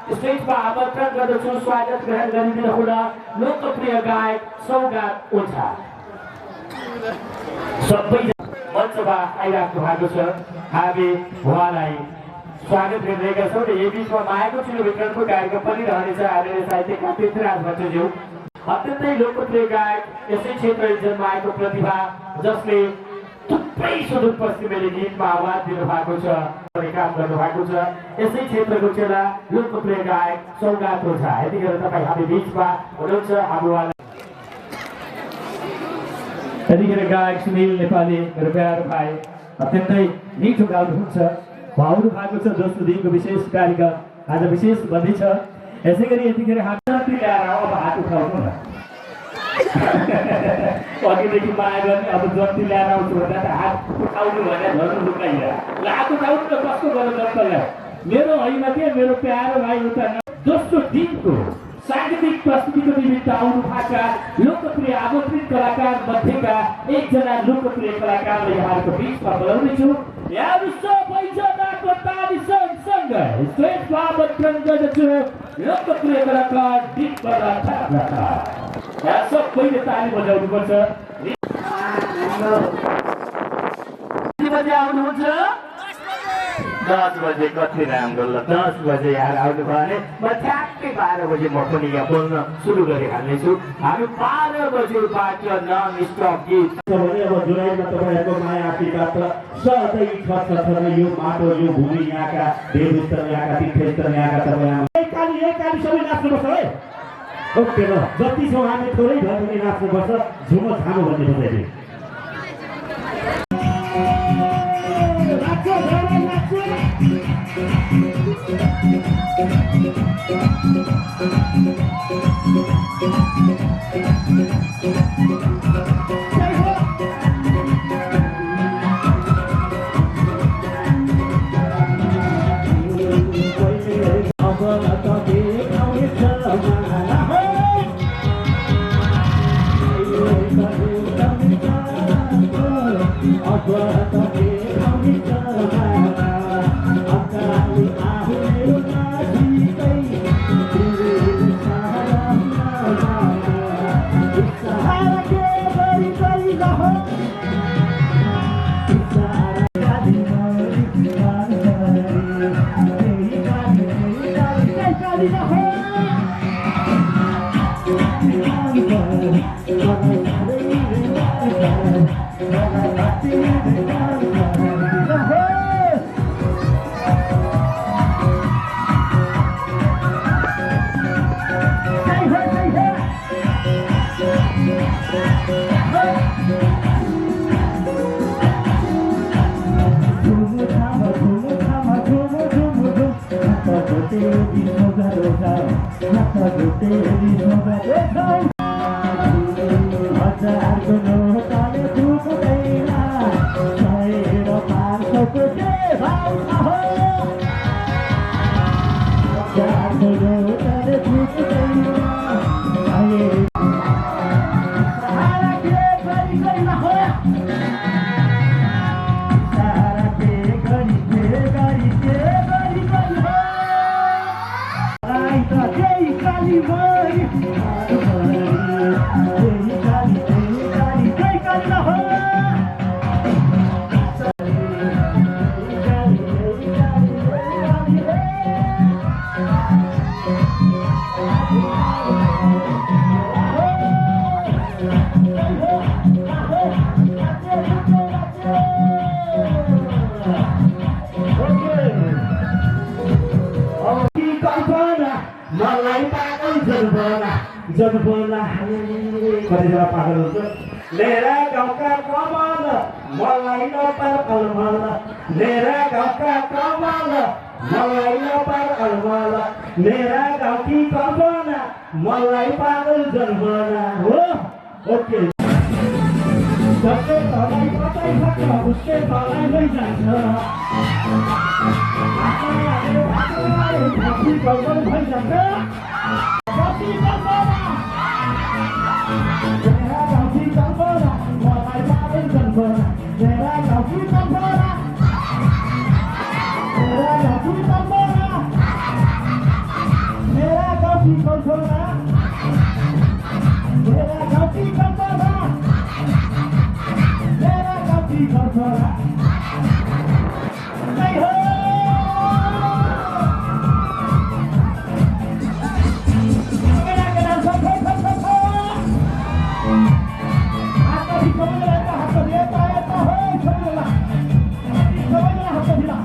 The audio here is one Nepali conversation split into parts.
स्टेजमा आमन्त्रण गर्दछु स्वागत ग्रहण गरिदिनु हुन लोकप्रिय गायक सौगात ओझा सबै मञ्चमा आइराख्नु भएको छ। हामी उहाँलाई स्वागत गरिरहेका छौँ र यही बिचमा मायाको चुलो वितरणको कार्यक्रम पनि रहनेछ। आदरणीय साहित्यकार पृथ्वीराज भट्टज्यू अत्यन्तै लोकप्रिय गायक, यसै क्षेत्र जन्माएको प्रतिभा जसले थुप्रै सुदूरपश्चिमेली गीतमा आवाज दिनुभएको छ, काम गर्नुभएको छ। यसै क्षेत्रको चेला लोकप्रिय गायक सौगात ओझा यतिखेर तपाईँ हामी बिचमा हुनुहुन्छ। हामी उहाँलाई यतिखेर गायक सुनिल नेपाली मेरो प्यारो भाइ अत्यन्तै मिठो गाउनुहुन्छ, भाउनु भएको छ। दोस्रो दिनको विशेष कार्यक्रम आज विशेष बन्दैछ। यसै गरी यतिखेर हामी ल्याएर अब हात उठाउनु न अघिदेखि माया गर्ने, अब जति ल्याएर आउँछु भन्दा त हात उठाउनु भनेर झर्नु लुकाइएर हात उठाउनु त कस्तो गर्नु जस्तोलाई मेरो होइन के मेरो प्यारो भाइ उता दोस्रो दिनको साङ्गीतिक प्रस्तुतिको निमित्त आउनु भएका लोकप्रिय आमन्त्रित कलाकार मध्येका एकजना लोकप्रिय कलाकारलाई यहाँहरूको बिचमा बोलाउँदैछु। यहाँहरू सबैजनाको ताली सँगसँगै स्टेजमा आमन्त्रण गर्दछु लोकप्रिय कलाकार दिपकला थापा। यहाँ सबैले ताली बजाउनुपर्छ। कति बजे आउनुहुन्छ? 10 बजे। कति राम्रो ल, 10 बजे यहाँ आउनु भयो भने म ठ्याक्कै 12 बजे म पनि यहाँ बोल्न सुरु गरिहाल्नेछु। हामी 12 बजेबाट नन स्टप गीत भने अब जुलाईमा तपाईँहरूको माया आशीर्वाद सधैँ छ यो माटो यो भूमि यहाँका देवस्तर यहाँका तीर्थस्तर यहाँका तपाईँ एकाली सबै नाच्नुपर्छ है। ओके ल, जति छौँ हामी थोरै भए पनि नाच्नुपर्छ। झुमो छानो भन्ने बताइदिए कतिजना पागल हुन्छ। लेरा गाउँका कमल मलाई नपार अलमल, लेरा गाउँका कमल मलाई नपार अलमल, मेरा गाउँकी कल्पना मलाई पागल जन्मना हो। ओके जसले तलाई कतै सक्छ उसले तलाई नै जान्छ। गाउँठी कल्पना मेरा गाउँठी कल्पना मेरा गाउँठी कल्पना जय हो मेरा गला सब हात भी कमल रहता हात देता रहता हो समझला हात दिला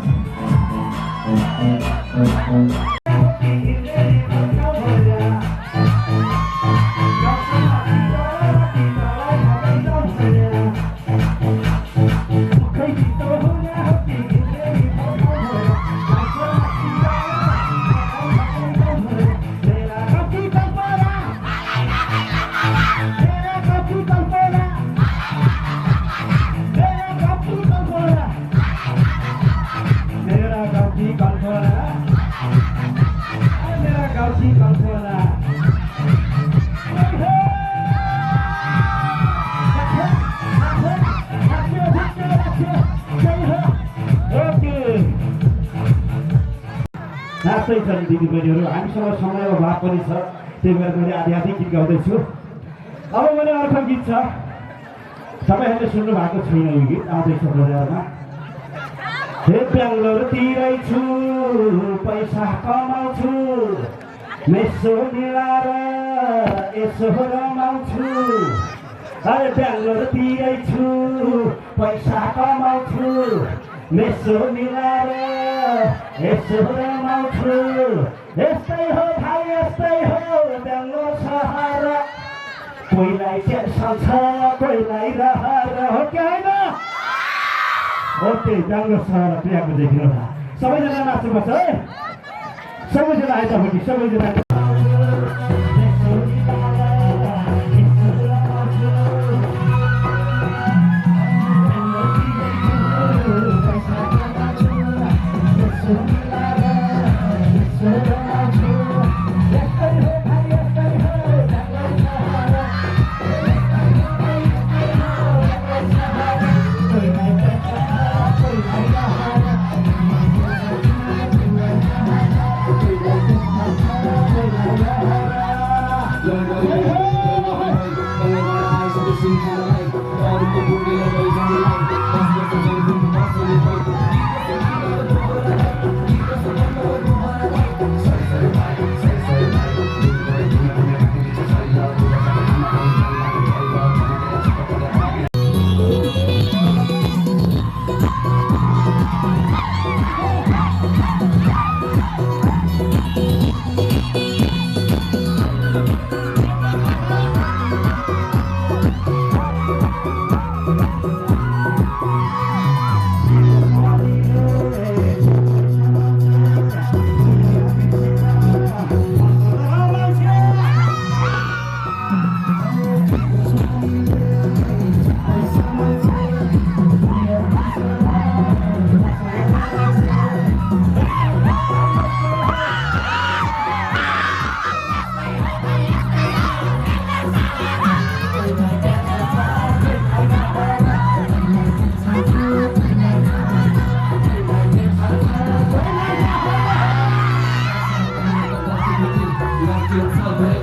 नाच्दै छन् दिदीबहिनीहरू हामीसँग समय अभाव पनि छ त्यही भएर मैले आधी गीत गाउँदैछु अब मैले अर्को गीत छ तपाईँहरूले सुन्नु भएको छैन यो गीत आउँदैछ बजारमा हे बेङ्गलोरतिरै छु पैसा कमाउँछु मेसो मिलाएर यसो रमाउँछु अरे बेङ्गलोरतिरै छु पैसा कमाउँछु मेसो मिलाएर यसो रमाउँछु यस्तै हो भाइ यस्तै हो बेङ्गलोर सहर कोहीलाई टेन्सन छ कोहीलाई रहर हो कि होइन ओके बेङ्गलोर सहर प्रियाको देखिनु सबैजना नाच्नुपर्छ है सबैजना आइतपट्टि सबैजना Like your